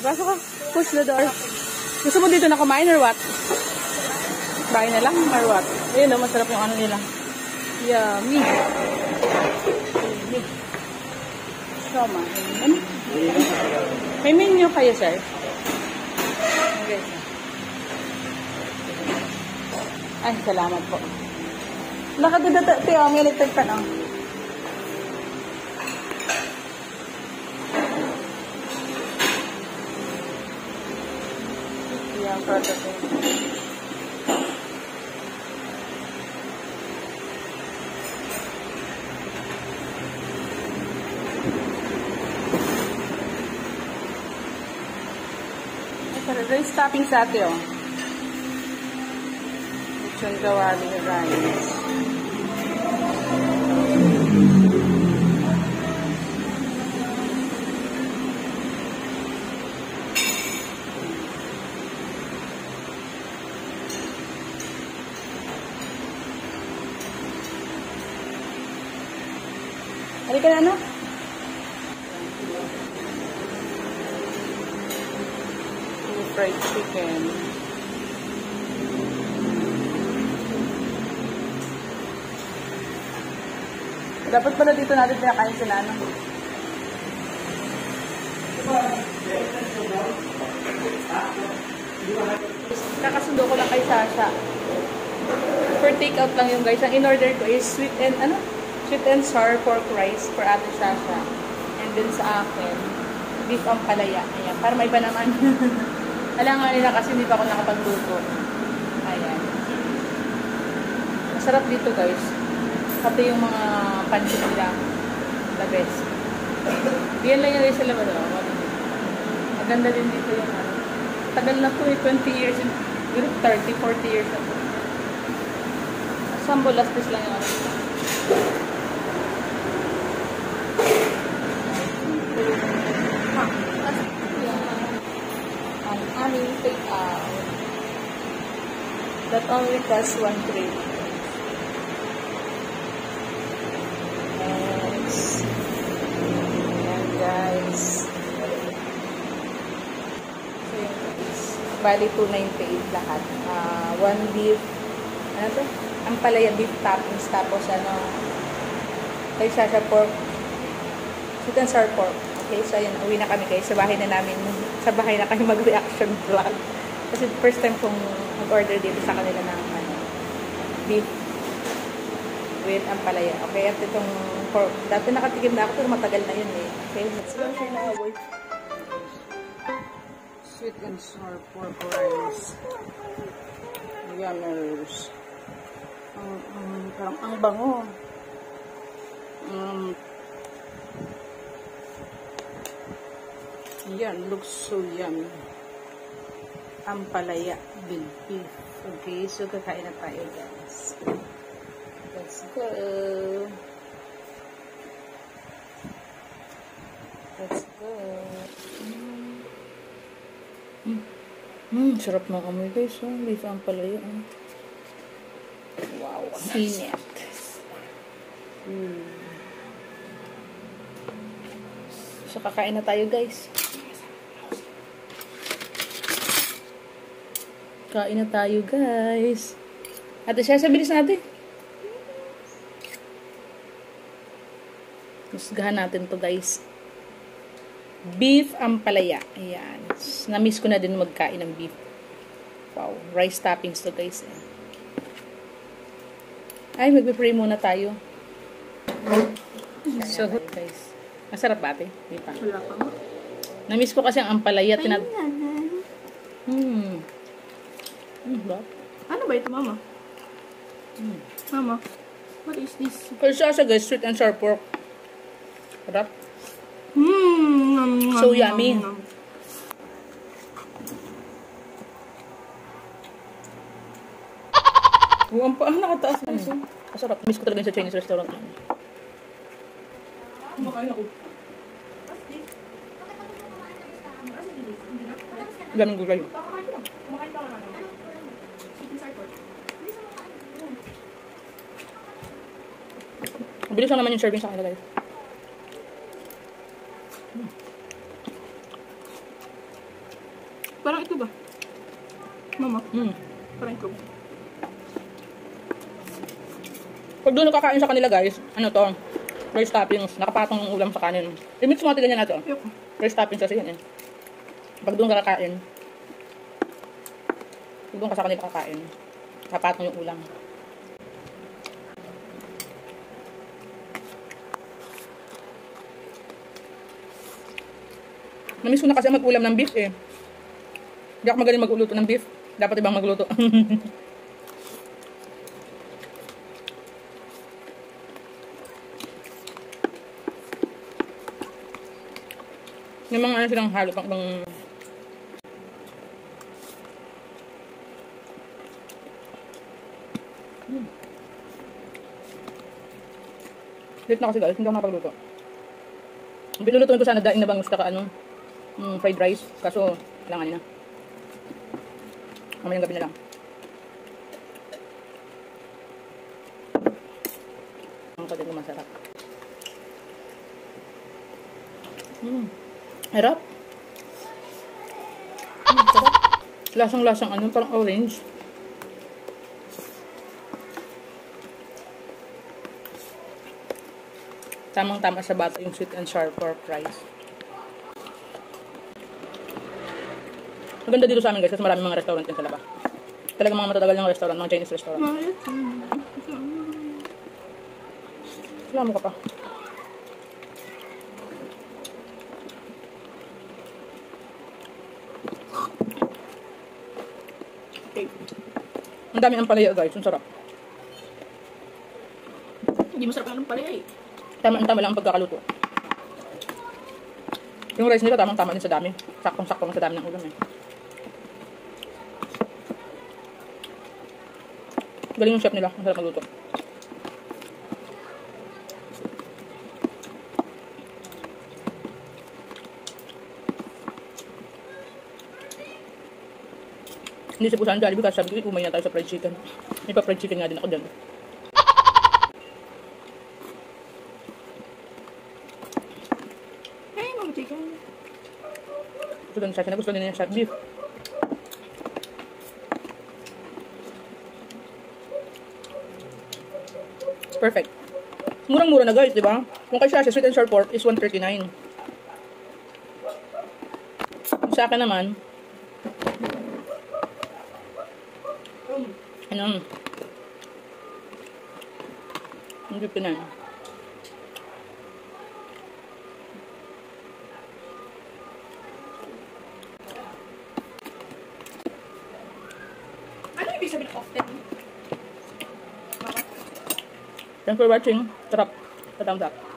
Pasok ka. Push the door. Gusto mo dito na kumain or what? Bahay na lang or what? Ayun, masarap yung ano nila. Yummy. Yummy. Soma. May menu kayo, sir? Okay. Ay, salamat po. Nakadudata, tiyo, may electric pan, oh. Yung prototype. Rice topping sa ate, oh. Lechon kawali rice. Halika na, ano? Fried chicken. Dapat pala dito natin pinakain sila, ano? Kakasundo ko lang kay Sasha. For take-out lang yung guys. Ang in-order ko is sweet and sour pork rice for Ate Sasha. And then sa akin, beef ampalaya. Ayan, para may iba naman. Alam nga nila kasi hindi pa ako nakapagluto. Ayan. Masarap dito guys. Pati yung mga pancit nila. The best. Yan lang yung sa labas. Maganda din dito yung ano. Tagal na po 20 years. 30, 40 years na po. Sambo last lang yung ano. Aming take out. That only costs 1 tray. Yes. Ayan guys. So yun guys. Bali 298 lahat. 1 beef. Ano to? Ampalaya beef toppings. Tapos ano. Kay Sasha pork. Sweet and sour pork. Okay, so ayun, uwi na kami guys. Sa bahay na kami mag-reaction vlog. Kasi first time kong mag-order dito sa kanila ng beef with ampalaya. Okay, at itong pork. Dati nakatikim na ako pero matagal na yun eh. Okay, let's go. Sweet and sour pork rice. Yummers. Parang ang bango. Yan, looks so yummy. Ampalaya with beef. Okay, so kakain na tayo guys. Let's go. Let's go. Sarap ng amoy guys. Oh. Beef ampalaya. Oh. Wow, ang init. So kakain na tayo guys. Kain na tayo, guys. Ate Sasha, bilis natin. Husgahan natin to guys. Beef ampalaya. Ayan. Na-miss ko na din magkain ng beef. Wow. Rice toppings to guys. Ay, magpe-pray muna tayo. So, guys. Masarap ba, ate? Hindi pa. Wala pa. Na-miss ko kasi ang ampalaya. Ano ba ito, mama? Mama, what is this? Kaya Sasha guys, sweet and sour pork. Sarap. So yummy. Ang nakataas na ito. Masarap. Miss ko talaga sa Chinese restaurant. Kumakain ako. Daming gulay. Mabilis lang naman yung serving sa kanila guys. Parang ito ba? Mama, Mm. parang ito. Pag doon nakakain sa kanila guys, ano to, rice toppings, nakapatong yung ulam sa kanin. I-mix mo natin ganyan natin. Ayoko. Rice toppings kasi yan eh. Pag doon ka kakain, pag doon ka sa kanila kakain, nakapatong yung ulam. Namiss ko na kasi mag-ulam ng beef eh. Hindi ako magaling magluto ng beef. Dapat ibang magluto. Yung mga ano silang halo pang ibang... Late na kasi guys, hindi ako nakapagluto. Bilulutuin ko sana daing na bangus ka ano, fried rice. Kaso, kailangan na. Mamayang gabi na lang. Ang pwede ko masarap. Harap. Sarap. Lasang-lasang ano, parang orange. Tamang-tama sa bata yung sweet and sour pork rice. Maganda dito sa amin guys kasi maraming mga restaurant yan sa labas. Talagang mga matatagal ng restaurant, mga Chinese restaurant. Wala mo ka pa. Okay. Ang dami ang palaya guys, ang sarap. Hindi masarap ang palaya eh. Tama lang ang pagkakaluto. Yung rice nila tamang-tama din sa dami. Saktong-sakto lang sa dami ng ulam eh. Galing yung chef nila. Ang sarap magluto. Hindi siya po saan Jollibee kasi sabi ko, umay na tayo sa fried chicken. May pa fried chicken nga din ako dyan. Hey, mama chicken. Gusto din siya. Gusto din niya siya beef. Perfect. Murang-mura na guys, di ba? Kung kay Shasha, sweet and sour pork is 139. Sa akin naman, ano, hindi pinay. Ano ibig sabihin ng often? Thanks for watching. Sarap. Sa thumbs up.